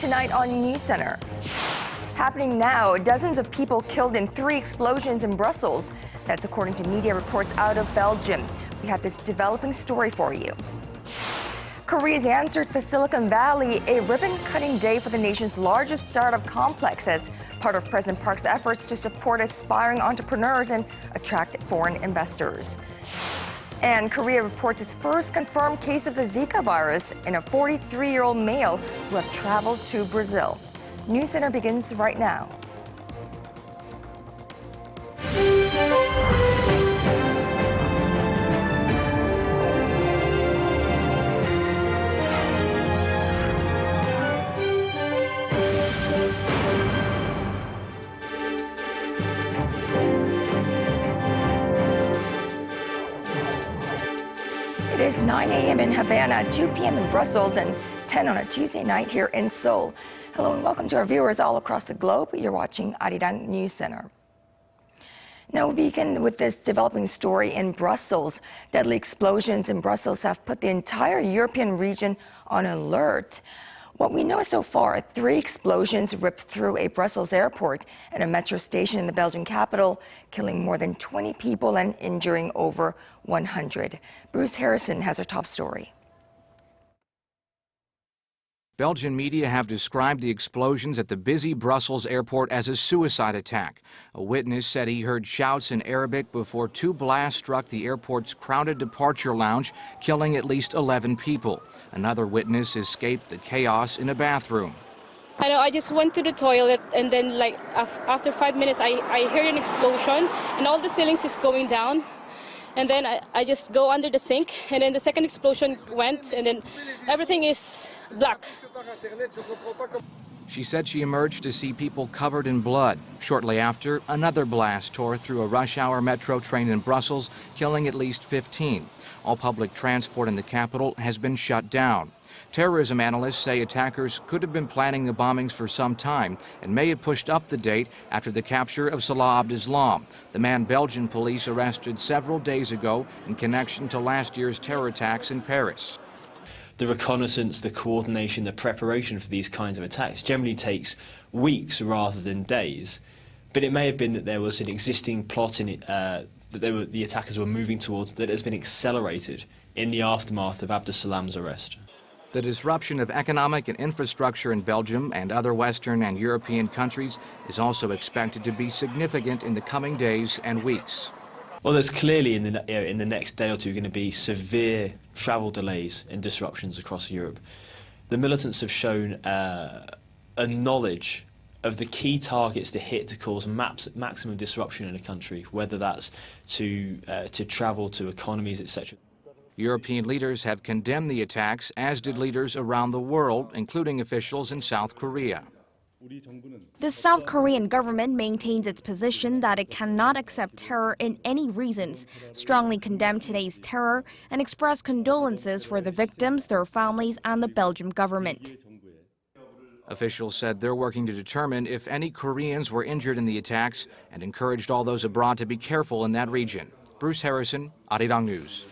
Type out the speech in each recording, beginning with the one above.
tonight on NewsCenter. Happening now, dozens of people killed in 3 explosions in Brussels. That's according to media reports out of Belgium. We have this developing story for you. Korea's answer to the Silicon Valley, a ribbon-cutting day for the nation's largest startup complex as part of President Park's efforts to support aspiring entrepreneurs and attract foreign investors. And Korea reports its first confirmed case of the Zika virus in a 43-year-old male who have traveled to Brazil. NewsCenter begins right now. It is 9 a.m. in Havana, 2 p.m. in Brussels, and 10 on a Tuesday night here in Seoul. Hello and welcome to our viewers all across the globe. You're watching Arirang News Center. Now we begin with this developing story in Brussels. Deadly explosions in Brussels have put the entire European region on alert. What we know so far, 3 explosions ripped through a Brussels airport and a metro station in the Belgian capital, killing more than 20 people and injuring over 100. Bruce Harrison has our top story. Belgian media have described the explosions at the busy Brussels airport as a suicide attack. A witness said he heard shouts in Arabic before 2 blasts struck the airport's crowded departure lounge, killing at least 11 people. Another witness escaped the chaos in a bathroom. I just went to the toilet, and then after 5 minutes I heard an explosion and all the ceilings is going down. And then I just go under the sink, and then the second explosion went, and then everything is black. She said she emerged to see people covered in blood. Shortly after, another blast tore through a rush-hour metro train in Brussels, killing at least 15. All public transport in the capital has been shut down. Terrorism analysts say attackers could have been planning the bombings for some time and may have pushed up the date after the capture of Salah Abdeslam, the man Belgian police arrested several days ago in connection to last year's terror attacks in Paris. The reconnaissance, the coordination, the preparation for these kinds of attacks generally takes weeks rather than days. But it may have been that there was an existing plot in it, that the attackers were moving towards that has been accelerated in the aftermath of Abdesalam's arrest. The disruption of economic and infrastructure in Belgium and other Western and European countries is also expected to be significant in the coming days and weeks. Well, there's clearly in the next day or two going to be severe travel delays and disruptions across Europe. The militants have shown a knowledge of the key targets to hit to cause maximum disruption in a country, whether that's to travel, to economies, etc. European leaders have condemned the attacks, as did leaders around the world, including officials in South Korea. The South Korean government maintains its position that it cannot accept terror in any reasons, strongly condemned today's terror, and expressed condolences for the victims, their families, and the Belgian government. Officials said they're working to determine if any Koreans were injured in the attacks and encouraged all those abroad to be careful in that region. Bruce Harrison, Arirang News.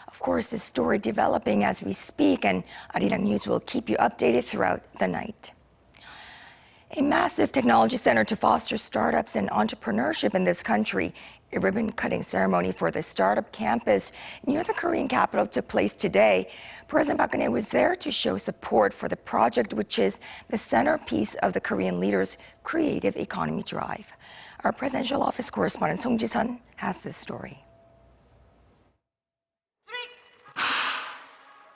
Of course, this story developing as we speak, and Arirang News will keep you updated throughout the night. A massive technology center to foster startups and entrepreneurship in this country. A ribbon-cutting ceremony for the startup campus near the Korean capital took place today. President Park Geun-hye was there to show support for the project, which is the centerpiece of the Korean leaders' creative economy drive. Our presidential office correspondent Song Ji-sun has this story.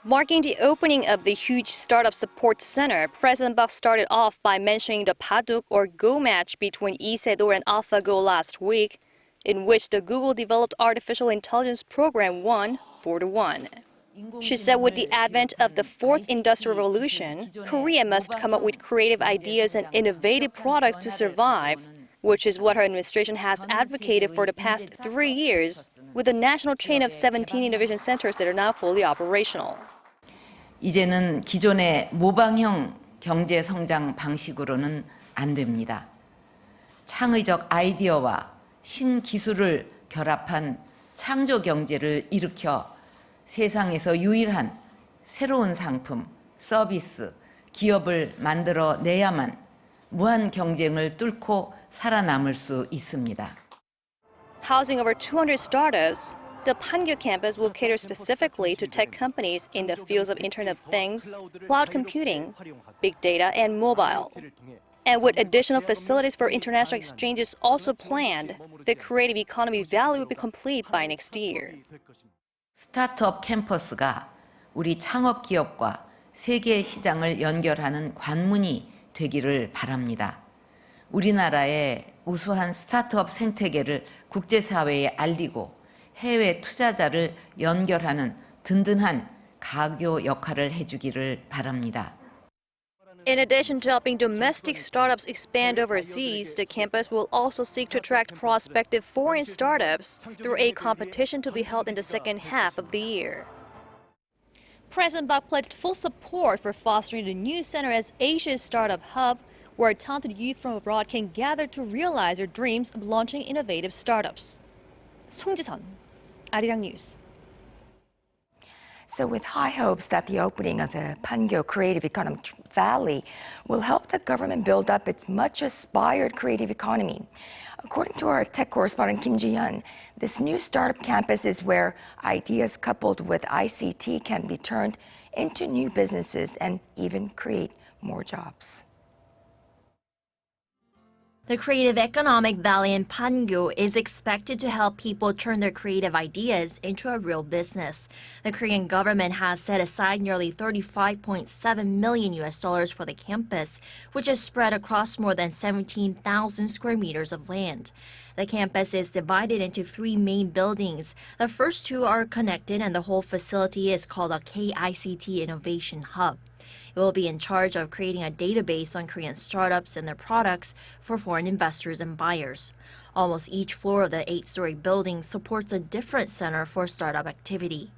Marking the opening of the huge Startup Support Center, President Park started off by mentioning the Baduk or Go match between Lee Se-dol and AlphaGo last week, in which the Google-developed artificial intelligence program won 4-1. She said with the advent of the fourth industrial revolution, Korea must come up with creative ideas and innovative products to survive, which is what her administration has advocated for the past 3 years, with a national chain of 17 innovation centers that are now fully operational. 이제는 기존의 모방형 경제 성장 방식으로는 안 됩니다. 창의적 아이디어와 신기술을 결합한 창조 경제를 일으켜 세상에서 유일한 새로운 상품, 서비스, 기업을 만들어 내야만 무한 경쟁을 뚫고 살아남을 수 있습니다. Housing over 200 startups, the Pangyo campus will cater specifically to tech companies in the fields of Internet of Things, cloud computing, big data, and mobile. And with additional facilities for international exchanges also planned, the creative economy valley will be complete by next year. 스타트업 캠퍼스가 우리 창업 기업과 세계 시장을 연결하는 관문이 되기를 바랍니다. 우리나라의 우수한 스타트업 생태계를 국제사회에 알리고 해외 투자자를 연결하는 든든한 가교 역할을 해주기를 바랍니다. In addition to helping domestic startups expand overseas, the campus will also seek to attract prospective foreign startups through a competition to be held in the second half of the year. President Park pledged full support for fostering the NEWSCENTER as Asia's startup hub, where talented youth from abroad can gather to realize their dreams of launching innovative startups. 송지선, Arirang News. So with high hopes that the opening of the Pangyo Creative Economic Valley will help the government build up its much-aspired creative economy. According to our tech correspondent Kim Ji-yeon, this new startup campus is where ideas coupled with ICT can be turned into new businesses and even create more jobs. The Creative Economic Valley in Pangyo is expected to help people turn their creative ideas into a real business. The Korean government has set aside nearly $35.7 million for the campus, which is spread across more than 17,000 square meters of land. The campus is divided into 3 main buildings. The first 2 are connected, and the whole facility is called a KICT Innovation Hub. It will be in charge of creating a database on Korean startups and their products for foreign investors and buyers. Almost each floor of the 8-story building supports a different center for startup activity.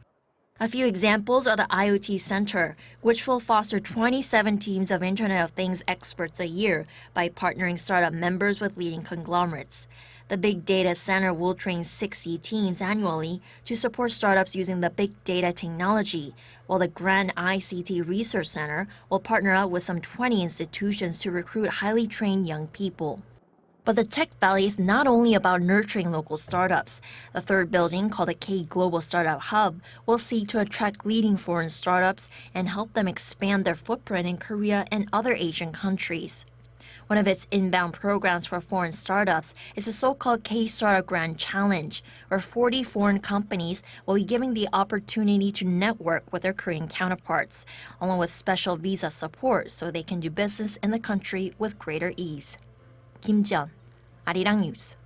A few examples are the IoT Center, which will foster 27 teams of Internet of Things experts a year by partnering startup members with leading conglomerates. The Big Data Center will train 60 teams annually to support startups using the big data technology, while the Grand ICT Research Center will partner up with some 20 institutions to recruit highly trained young people. But the Tech Valley is not only about nurturing local startups. The third building, called the K Global Startup Hub, will seek to attract leading foreign startups and help them expand their footprint in Korea and other Asian countries. One of its inbound programs for foreign startups is the so-called K-Startup Grand Challenge, where 40 foreign companies will be given the opportunity to network with their Korean counterparts, along with special visa support so they can do business in the country with greater ease. Kim Ji-yeon, Arirang News.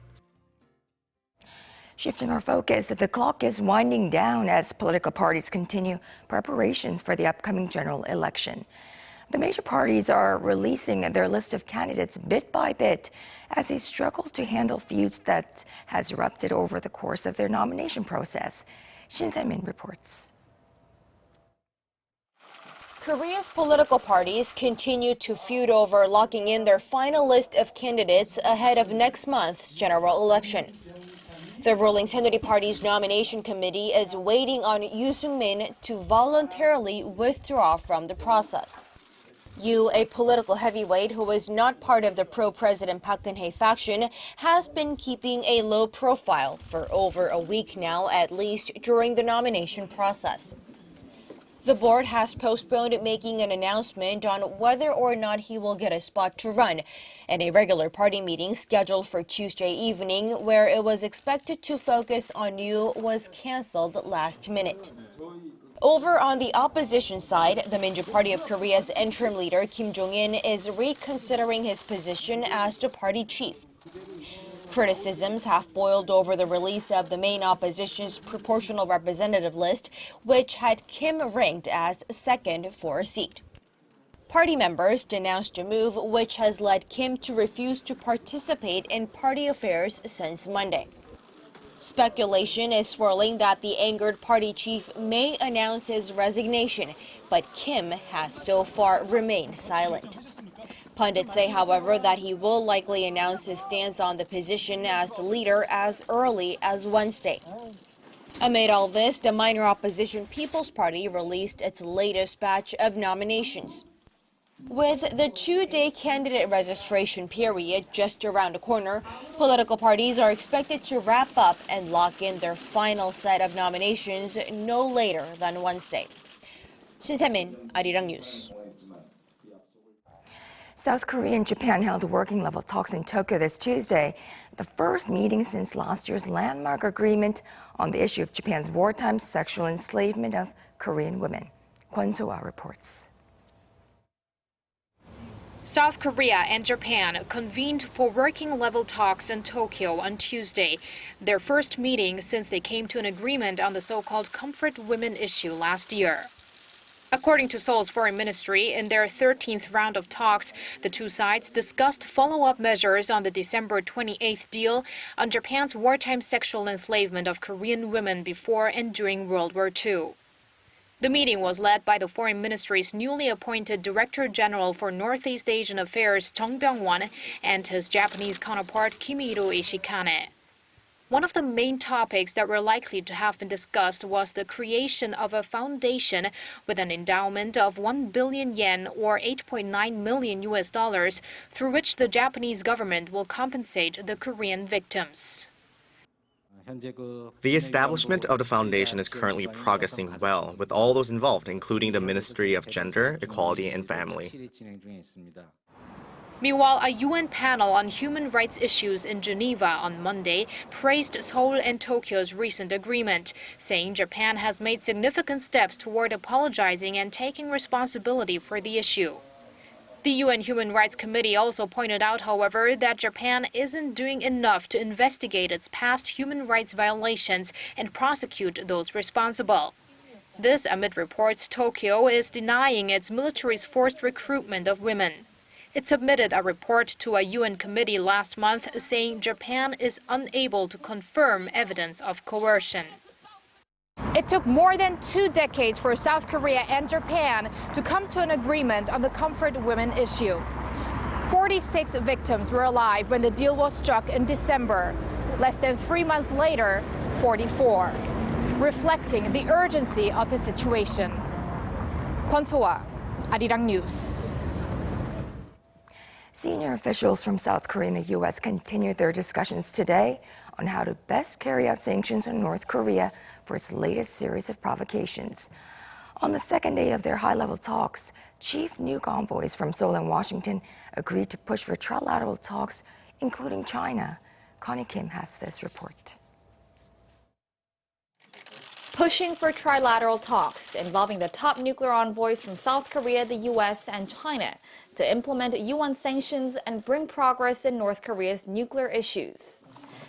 Shifting our focus, the clock is winding down as political parties continue preparations for the upcoming general election. The major parties are releasing their list of candidates bit by bit as they struggle to handle feuds that has erupted over the course of their nomination process. Shin Se-min reports. Korea's political parties continue to feud over locking in their final list of candidates ahead of next month's general election. The ruling Saenuri Party's nomination committee is waiting on Yoo Sung-min to voluntarily withdraw from the process. Yoo, a political heavyweight who is not part of the pro-President Park Geun-hye faction, has been keeping a low profile for over a week now, at least during the nomination process. The board has postponed making an announcement on whether or not he will get a spot to run, and a regular party meeting scheduled for Tuesday evening, where it was expected to focus on Yoo, was cancelled last minute. Over on the opposition side, the Minju Party of Korea's interim leader Kim Jong-in is reconsidering his position as the party chief. Criticisms have boiled over the release of the main opposition's proportional representative list, which had Kim ranked as second for a seat. Party members denounced the move, which has led Kim to refuse to participate in party affairs since Monday. Speculation is swirling that the angered party chief may announce his resignation, but Kim has so far remained silent. Pundits say, however, that he will likely announce his stance on the position as the leader as early as Wednesday. Amid all this, the minor opposition People's Party released its latest batch of nominations. With the two-day candidate registration period just around the corner, political parties are expected to wrap up and lock in their final set of nominations no later than Wednesday. Shin Se-min, Arirang News. South Korea and Japan held working-level talks in Tokyo this Tuesday, the first meeting since last year's landmark agreement on the issue of Japan's wartime sexual enslavement of Korean women. Kwon So-ah reports. South Korea and Japan convened for working-level talks in Tokyo on Tuesday, their first meeting since they came to an agreement on the so-called comfort women issue last year. According to Seoul's foreign ministry, in their 13th round of talks, the two sides discussed follow-up measures on the December 28th deal on Japan's wartime sexual enslavement of Korean women before and during World War II. The meeting was led by the Foreign Ministry's newly appointed Director General for Northeast Asian Affairs Chung Byung-won and his Japanese counterpart Kimihiro Ishikane. One of the main topics that were likely to have been discussed was the creation of a foundation with an endowment of 1 billion yen or $8.9 million through which the Japanese government will compensate the Korean victims. The establishment of the foundation is currently progressing well, with all those involved, including the Ministry of Gender, Equality and Family. Meanwhile, a UN panel on human rights issues in Geneva on Monday praised Seoul and Tokyo's recent agreement, saying Japan has made significant steps toward apologizing and taking responsibility for the issue. The UN Human Rights Committee also pointed out, however, that Japan isn't doing enough to investigate its past human rights violations and prosecute those responsible. This amid reports Tokyo is denying its military's forced recruitment of women. It submitted a report to a UN committee last month saying Japan is unable to confirm evidence of coercion. It took more than 2 decades for South Korea and Japan to come to an agreement on the comfort women issue. 46 victims were alive when the deal was struck in December. Less than 3 months later, 44, reflecting the urgency of the situation. Kwon So-ah, Arirang News. Senior officials from South Korea and the U.S. continued their discussions today on how to best carry out sanctions on North Korea for its latest series of provocations. On the second day of their high-level talks, chief nuke envoys from Seoul and Washington agreed to push for trilateral talks, including China. Connie Kim has this report. Pushing for trilateral talks involving the top nuclear envoys from South Korea, the U.S., and China to implement UN sanctions and bring progress in North Korea's nuclear issues.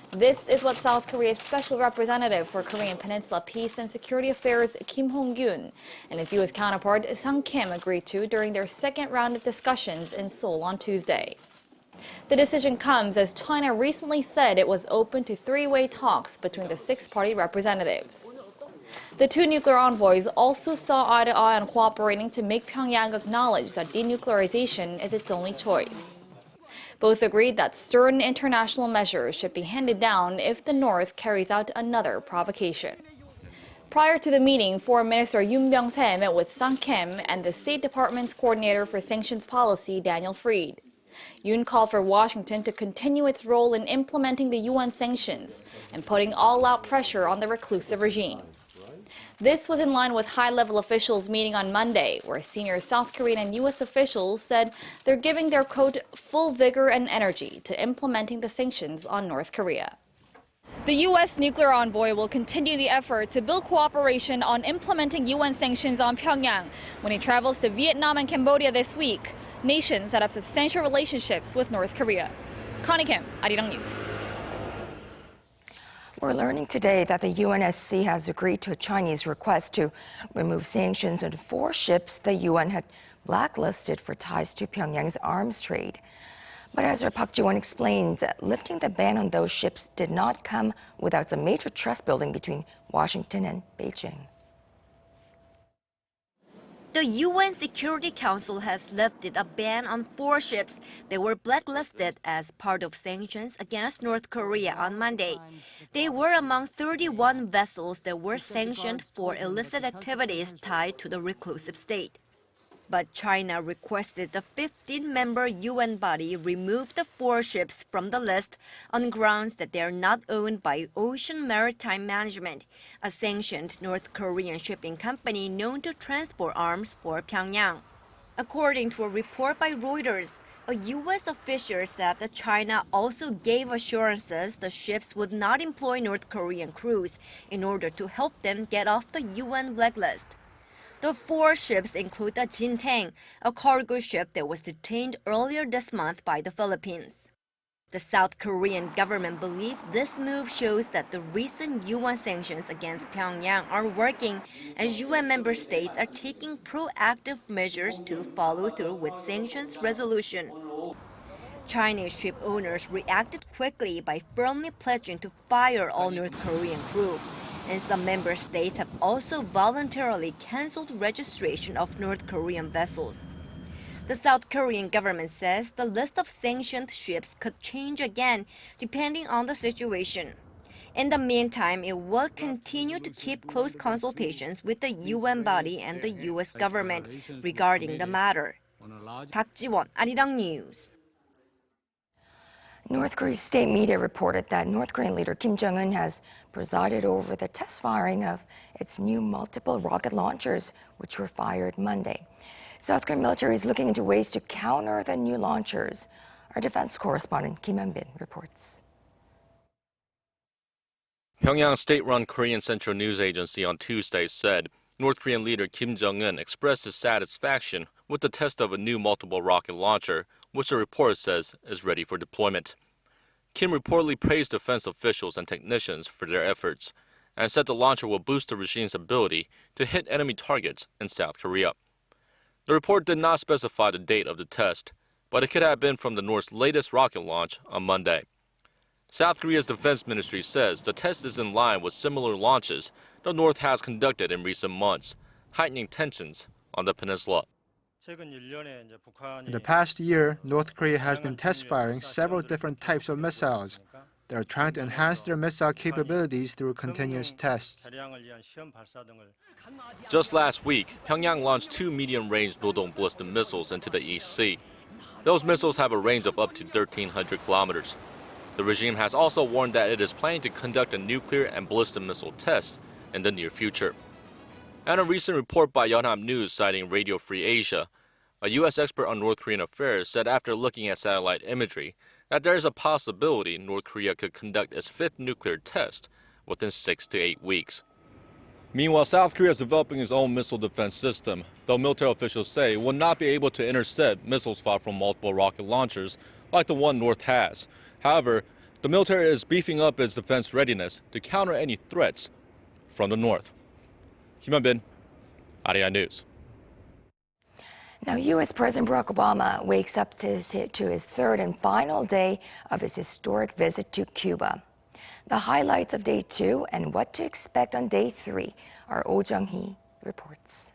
This is what South Korea's Special Representative for Korean Peninsula Peace and Security Affairs Kim Hong-gyun and his U.S. counterpart Sang Kim agreed to during their second round of discussions in Seoul on Tuesday. The decision comes as China recently said it was open to three-way talks between the six-party representatives. The two nuclear envoys also saw eye to eye on cooperating to make Pyongyang acknowledge that denuclearization is its only choice. Both agreed that stern international measures should be handed down if the North carries out another provocation. Prior to the meeting, Foreign Minister Yoon Byung-se met with Sang Kim and the State Department's coordinator for sanctions policy, Daniel Freed. Yoon called for Washington to continue its role in implementing the UN sanctions and putting all-out pressure on the reclusive regime. This was in line with high-level officials meeting on Monday, where senior South Korean and U.S. officials said they're giving their, quote, full vigor and energy to implementing the sanctions on North Korea. The U.S. nuclear envoy will continue the effort to build cooperation on implementing UN sanctions on Pyongyang when he travels to Vietnam and Cambodia this week, nations that have substantial relationships with North Korea. Connie Kim, Arirang News. We're learning today that the UNSC has agreed to a Chinese request to remove sanctions on 4 ships the UN had blacklisted for ties to Pyongyang's arms trade. But as our Park Ji-won explains, lifting the ban on those ships did not come without some major trust building between Washington and Beijing. The UN Security Council has lifted a ban on 4 ships that were blacklisted as part of sanctions against North Korea on Monday. They were among 31 vessels that were sanctioned for illicit activities tied to the reclusive state. But China requested the 15-member UN body remove the 4 ships from the list on grounds that they are not owned by Ocean Maritime Management, a sanctioned North Korean shipping company known to transport arms for Pyongyang. According to a report by Reuters, a U.S. official said that China also gave assurances the ships would not employ North Korean crews in order to help them get off the UN blacklist. The 4 ships include the Jintang, a cargo ship that was detained earlier this month by the Philippines. The South Korean government believes this move shows that the recent UN sanctions against Pyongyang are working as UN member states are taking proactive measures to follow through with sanctions resolution. Chinese ship owners reacted quickly by firmly pledging to fire all North Korean crew. And some member states have also voluntarily canceled registration of North Korean vessels. The South Korean government says the list of sanctioned ships could change again depending on the situation. In the meantime, it will continue to keep close consultations with the UN body and the U.S. government regarding the matter. Park Ji-won, Arirang News. North Korea's state media reported that North Korean leader Kim Jong-un has presided over the test firing of its new multiple rocket launchers, which were fired Monday. South Korean military is looking into ways to counter the new launchers. Our defense correspondent Kim Hyun-bin reports. Pyongyang's state-run Korean Central News Agency on Tuesday said North Korean leader Kim Jong-un expressed his satisfaction with the test of a new multiple rocket launcher, which the report says is ready for deployment. Kim reportedly praised defense officials and technicians for their efforts and said the launcher will boost the regime's ability to hit enemy targets in South Korea. The report did not specify the date of the test, but it could have been from the North's latest rocket launch on Monday. South Korea's defense ministry says the test is in line with similar launches the North has conducted in recent months, heightening tensions on the peninsula. In the past year, North Korea has been test-firing several different types of missiles. They are trying to enhance their missile capabilities through continuous tests. Just last week, Pyongyang launched 2 medium-range Dodong ballistic missiles into the East Sea. Those missiles have a range of up to 1,300 kilometers. The regime has also warned that it is planning to conduct a nuclear and ballistic missile test in the near future. And a recent report by Yonhap News citing Radio Free Asia, a U.S. expert on North Korean affairs said after looking at satellite imagery that there is a possibility North Korea could conduct its 5th nuclear test within 6 to 8 weeks. Meanwhile, South Korea is developing its own missile defense system, though military officials say it will not be able to intercept missiles fired from multiple rocket launchers like the one North has. However, the military is beefing up its defense readiness to counter any threats from the North. Kim Hyun-bin, Arirang News. Now, U.S. President Barack Obama wakes up to his 3rd and final day of his historic visit to Cuba. The highlights of day 2 and what to expect on day 3, our Oh Jung-hee reports.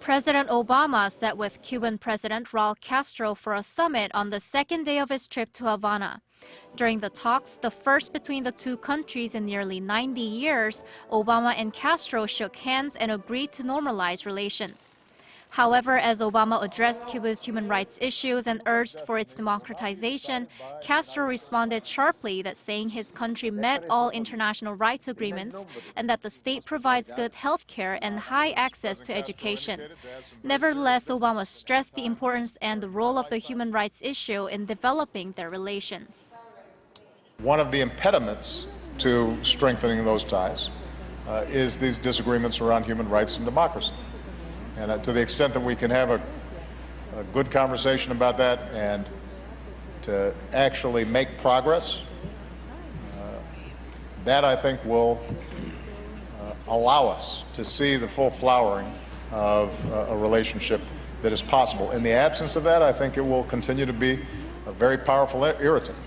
President Obama sat with Cuban President Raul Castro for a summit on the 2nd day of his trip to Havana. During the talks, the first between the two countries in nearly 90 years, Obama and Castro shook hands and agreed to normalize relations. However, as Obama addressed Cuba's human rights issues and urged for its democratization, Castro responded sharply that saying his country met all international rights agreements and that the state provides good health care and high access to education. Nevertheless, Obama stressed the importance and the role of the human rights issue in developing their relations. One of the impediments to strengthening those ties is these disagreements around human rights and democracy. And to the extent that we can have a good conversation about that and to actually make progress, that I think will allow us to see the full flowering of a relationship that is possible. In the absence of that, I think it will continue to be a very powerful irritant.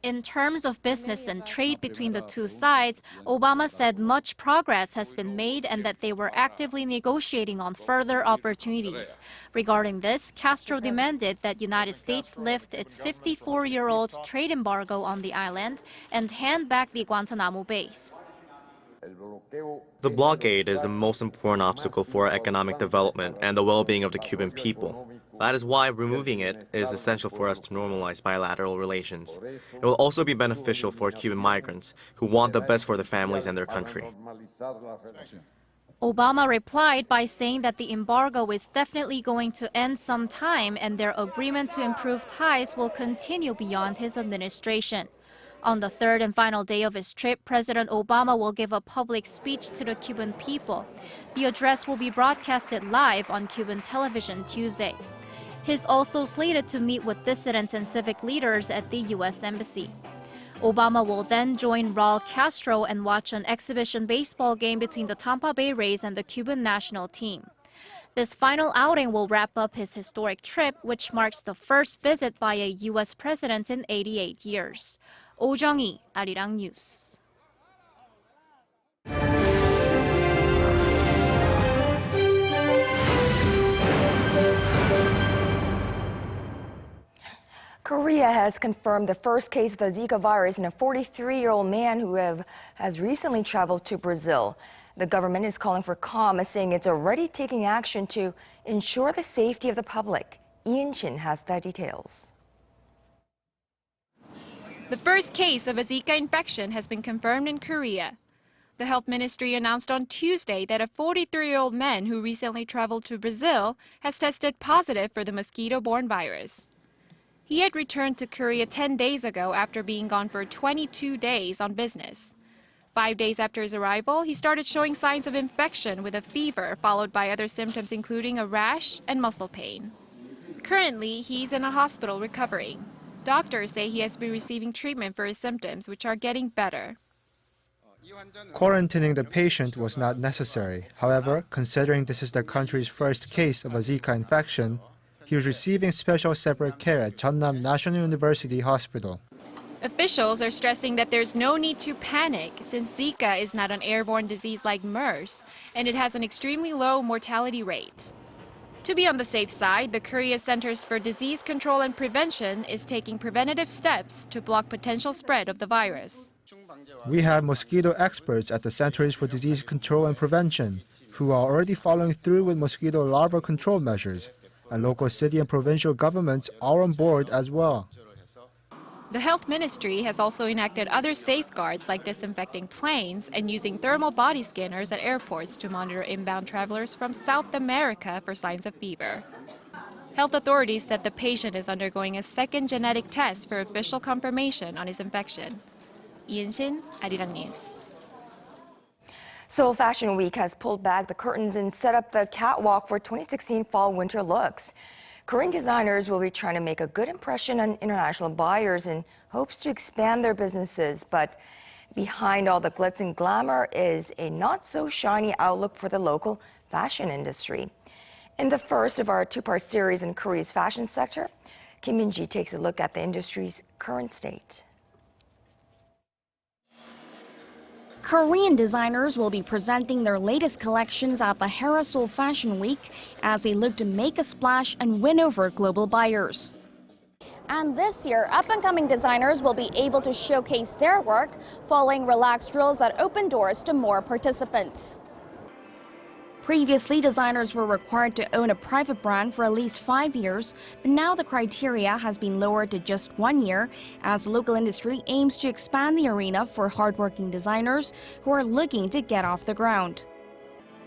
In terms of business and trade between the two sides, Obama said much progress has been made and that they were actively negotiating on further opportunities. Regarding this, Castro demanded that the United States lift its 54-year-old trade embargo on the island and hand back the Guantanamo base. The blockade is the most important obstacle for economic development and the well-being of the Cuban people. That is why removing it is essential for us to normalize bilateral relations. It will also be beneficial for Cuban migrants who want the best for their families and their country. Obama replied by saying that the embargo is definitely going to end sometime and their agreement to improve ties will continue beyond his administration. On the third and final day of his trip, President Obama will give a public speech to the Cuban people. The address will be broadcasted live on Cuban television Tuesday. He's also slated to meet with dissidents and civic leaders at the U.S. Embassy. Obama will then join Raul Castro and watch an exhibition baseball game between the Tampa Bay Rays and the Cuban national team. This final outing will wrap up his historic trip, which marks the first visit by a U.S. president in 88 years. Oh Jung-hee, Arirang News. Korea has confirmed the first case of the Zika virus in a 43-year-old man who has recently traveled to Brazil. The government is calling for calm, saying it's already taking action to ensure the safety of the public. Ian Shin has the details. The first case of a Zika infection has been confirmed in Korea. The health ministry announced on Tuesday that a 43-year-old man who recently traveled to Brazil has tested positive for the mosquito-borne virus. He had returned to Korea 10 days ago after being gone for 22 days on business. 5 days after his arrival, he started showing signs of infection with a fever, followed by other symptoms including a rash and muscle pain. Currently, he's in a hospital recovering. Doctors say he has been receiving treatment for his symptoms, which are getting better. Quarantining the patient was not necessary. However, considering this is the country's first case of a Zika infection, he was receiving special separate care at Jeonnam National University Hospital. Officials are stressing that there's no need to panic since Zika is not an airborne disease like MERS, and it has an extremely low mortality rate. To be on the safe side, the Korea Centers for Disease Control and Prevention is taking preventative steps to block potential spread of the virus. We have mosquito experts at the Centers for Disease Control and Prevention who are already following through with mosquito larva control measures, and local city and provincial governments are on board as well. The health ministry has also enacted other safeguards like disinfecting planes and using thermal body scanners at airports to monitor inbound travelers from South America for signs of fever. Health authorities said the patient is undergoing a second genetic test for official confirmation on his infection. Ian Shin, Arirang News. Seoul Fashion Week has pulled back the curtains and set up the catwalk for 2016 fall-winter looks. Korean designers will be trying to make a good impression on international buyers in hopes to expand their businesses. But behind all the glitz and glamour is a not-so-shiny outlook for the local fashion industry. In the first of our two-part series in Korea's fashion sector, Kim Min-ji takes a look at the industry's current state. Korean designers will be presenting their latest collections at the Hera Seoul Fashion Week as they look to make a splash and win over global buyers. And this year, up-and-coming designers will be able to showcase their work following relaxed rules that open doors to more participants. Previously, designers were required to own a private brand for at least 5 years, but now the criteria has been lowered to just 1 year as the local industry aims to expand the arena for hardworking designers who are looking to get off the ground.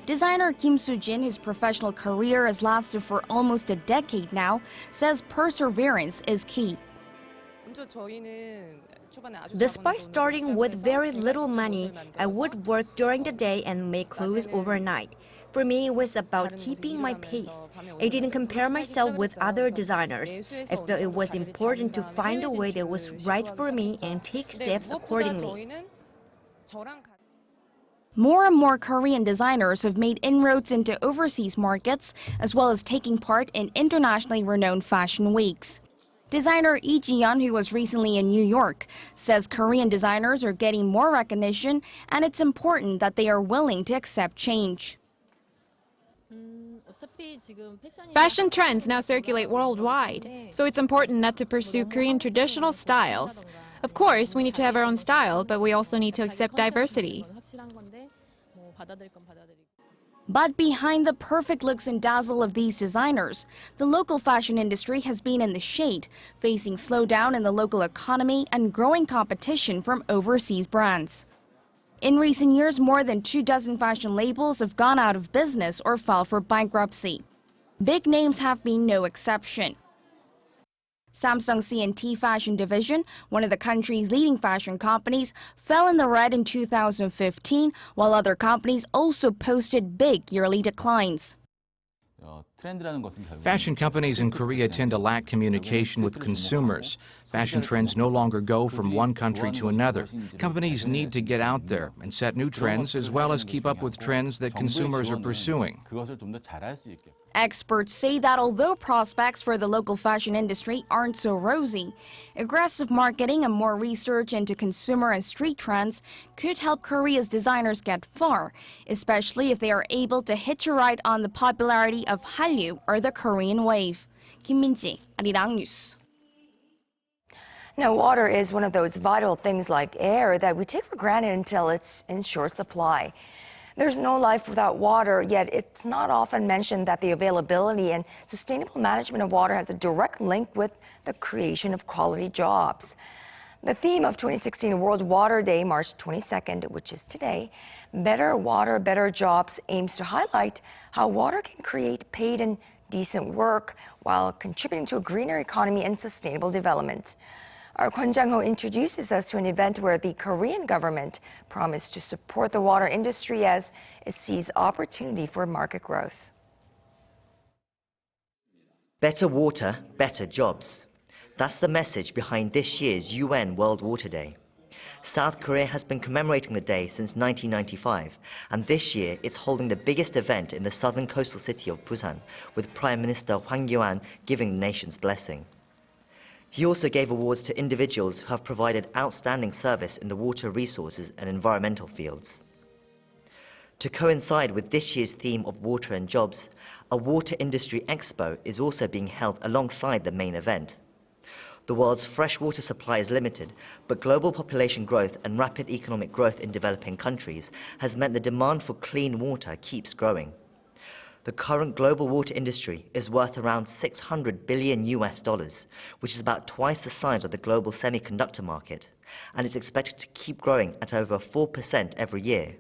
Designer Kim Soo-jin, whose professional career has lasted for almost a decade now, says perseverance is key. Despite starting with very little money, I would work during the day and make clothes overnight. For me, it was about keeping my pace. I didn't compare myself with other designers. I felt it was important to find a way that was right for me and take steps accordingly. More and more Korean designers have made inroads into overseas markets, as well as taking part in internationally renowned fashion weeks. Designer Lee Ji-yeon, who was recently in New York, says Korean designers are getting more recognition and it's important that they are willing to accept change. Fashion trends now circulate worldwide, so it's important not to pursue Korean traditional styles. Of course, we need to have our own style, but we also need to accept diversity. But behind the perfect looks and dazzle of these designers, the local fashion industry has been in the shade, facing slowdown in the local economy and growing competition from overseas brands. In recent years, more than 24 fashion labels have gone out of business or filed for bankruptcy. Big names have been no exception. Samsung C&T Fashion Division, one of the country's leading fashion companies, fell in the red in 2015, while other companies also posted big yearly declines. Fashion companies in Korea tend to lack communication with consumers. Fashion trends no longer go from one country to another. Companies need to get out there and set new trends as well as keep up with trends that consumers are pursuing. Experts say that although prospects for the local fashion industry aren't so rosy, aggressive marketing and more research into consumer and street trends could help Korea's designers get far, especially if they are able to hitch a ride on the popularity of Hallyu, or the Korean wave. Kim Min-ji, Arirang News. Now, water is one of those vital things like air that we take for granted until it's in short supply. There's no life without water, yet it's not often mentioned that the availability and sustainable management of water has a direct link with the creation of quality jobs. The theme of 2016 World Water Day, March 22nd, which is today, Better Water, Better Jobs, aims to highlight how water can create paid and decent work while contributing to a greener economy and sustainable development. Our Kwon Jang-ho introduces us to an event where the Korean government promised to support the water industry as it sees opportunity for market growth. Better water, better jobs. That's the message behind this year's UN World Water Day. South Korea has been commemorating the day since 1995, and this year it's holding the biggest event in the southern coastal city of Busan, with Prime Minister Hwang Kyo-ahn giving the nation's blessing. He also gave awards to individuals who have provided outstanding service in the water resources and environmental fields. To coincide with this year's theme of water and jobs, a water industry expo is also being held alongside the main event. The world's freshwater supply is limited, but global population growth and rapid economic growth in developing countries has meant the demand for clean water keeps growing. The current global water industry is worth around $600 billion, which is about twice the size of the global semiconductor market, and is expected to keep growing at over 4% every year.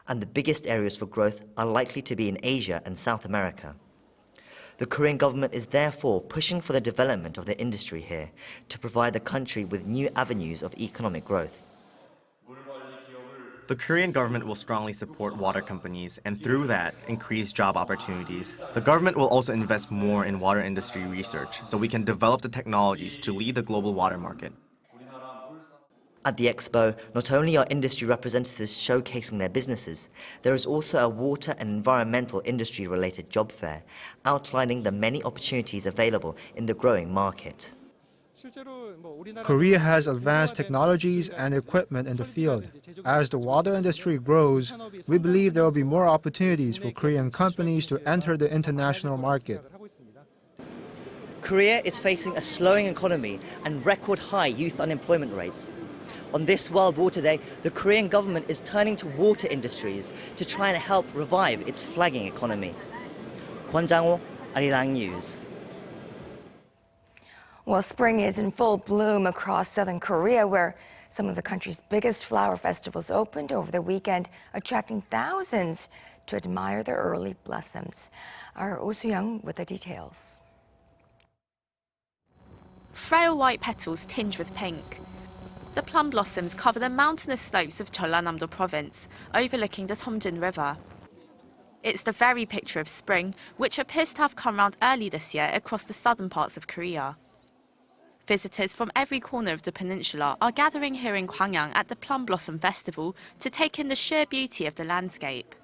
And the biggest areas for growth are likely to be in Asia and South America. The Korean government is therefore pushing for the development of the industry here to provide the country with new avenues of economic growth. The Korean government will strongly support water companies and through that, increase job opportunities. The government will also invest more in water industry research so we can develop the technologies to lead the global water market. At the expo, not only are industry representatives showcasing their businesses, there is also a water and environmental industry-related job fair, outlining the many opportunities available in the growing market. Korea has advanced technologies and equipment in the field. As the water industry grows, we believe there will be more opportunities for Korean companies to enter the international market. Korea is facing a slowing economy and record high youth unemployment rates. On this World Water Day, the Korean government is turning to water industries to try and help revive its flagging economy. Kwon Jang-ho, Arirang News. Well, spring is in full bloom across southern Korea, where some of the country's biggest flower festivals opened over the weekend, attracting thousands to admire the early blossoms. Our Oh Soo-young with the details. Frail white petals tinged with pink. The plum blossoms cover the mountainous slopes of Jeollanam-do province, overlooking the Seomjin River. It's the very picture of spring, which appears to have come round early this year across the southern parts of Korea. Visitors from every corner of the peninsula are gathering here in Gwangyang at the Plum Blossom Festival to take in the sheer beauty of the landscape.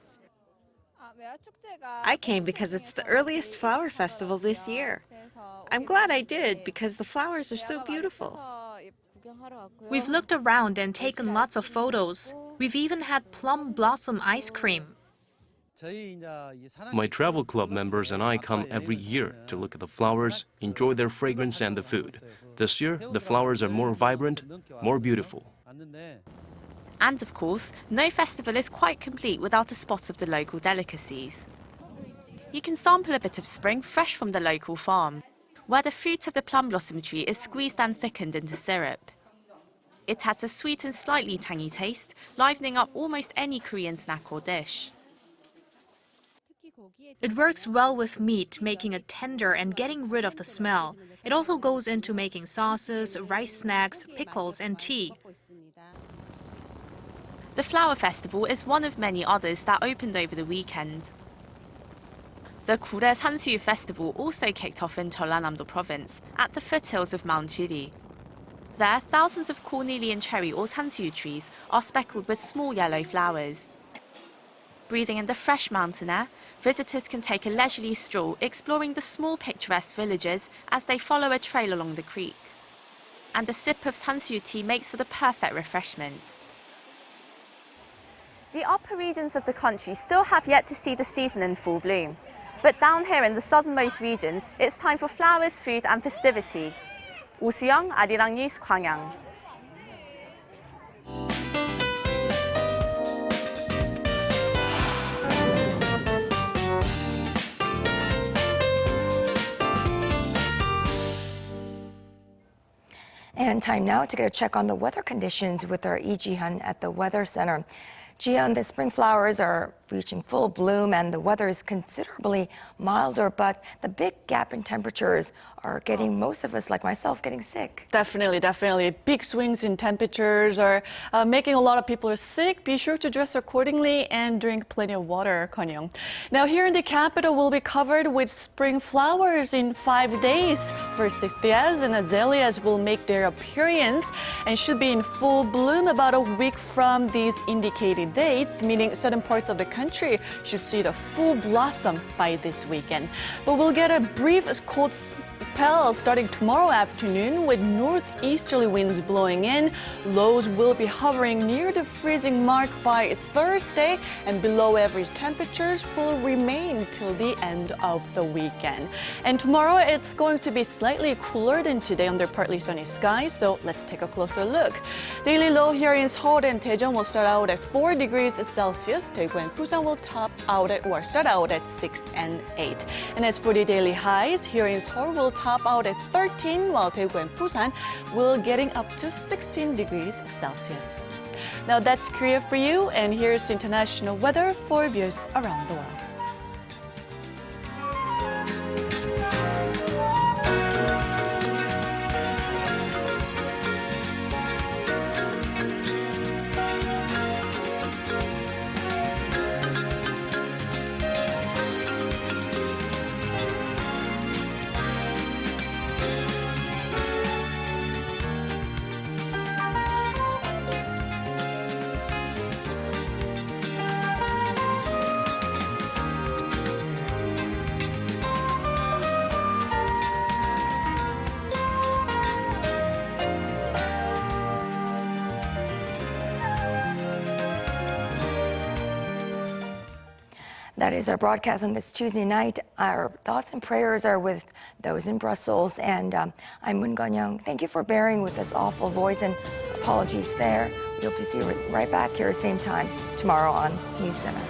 I came because it's the earliest flower festival this year. I'm glad I did because the flowers are so beautiful. We've looked around and taken lots of photos. We've even had plum blossom ice cream. My travel club members and I come every year to look at the flowers, enjoy their fragrance and the food. This year, the flowers are more vibrant, more beautiful. And of course, no festival is quite complete without a spot of the local delicacies. You can sample a bit of spring fresh from the local farm, where the fruit of the plum blossom tree is squeezed and thickened into syrup. It has a sweet and slightly tangy taste, livening up almost any Korean snack or dish. It works well with meat, making it tender and getting rid of the smell. It also goes into making sauces, rice snacks, pickles, and tea. The Flower Festival is one of many others that opened over the weekend. The Gure Sansu Festival also kicked off in Jeollanam-do province, at the foothills of Mount Jiri. There, thousands of cornelian cherry or sansu trees are speckled with small yellow flowers. Breathing in the fresh mountain air, visitors can take a leisurely stroll exploring the small picturesque villages as they follow a trail along the creek. And a sip of sansu tea makes for the perfect refreshment. The upper regions of the country still have yet to see the season in full bloom. But down here in the southernmost regions, it's time for flowers, food and festivity. 우수영, Arirang News, Gwangyang. And time now to get a check on the weather conditions with our Lee Ji-hyun at the Weather Center. Ji-hyun, the spring flowers are reaching full bloom and the weather is considerably milder, but the big gap in temperatures are getting most of us, like myself, getting sick. Definitely. Big swings in temperatures are making a lot of people sick. Be sure to dress accordingly and drink plenty of water, Kwon-young. Now, here in the capital, we'll be covered with spring flowers in 5 days. Forsythias and azaleas will make their appearance and should be in full bloom about a week from these indicated dates, meaning certain parts of the country should see the full blossom by this weekend. But we'll get a brief cold spell starting tomorrow afternoon with northeasterly winds blowing in. Lows will be hovering near the freezing mark by Thursday, and below average temperatures will remain till the end of the weekend. And tomorrow it's going to be slightly cooler than today under partly sunny skies, so let's take a closer look. Daily low here in Seoul and Daejeon will start out at 4 degrees Celsius. Daegu and Busan will start out at 6 and 8. And as for the daily highs, here in Seoul will top out at 13, while Daegu and Busan will getting up to 16 degrees Celsius. Now that's Korea for you, and here's international weather for viewers around the world. That is our broadcast on this Tuesday night. Our thoughts and prayers are with those in Brussels. And I'm Moon Gun-young. Thank you for bearing with this awful voice, and apologies there. We hope to see you right back here same time tomorrow on News Center.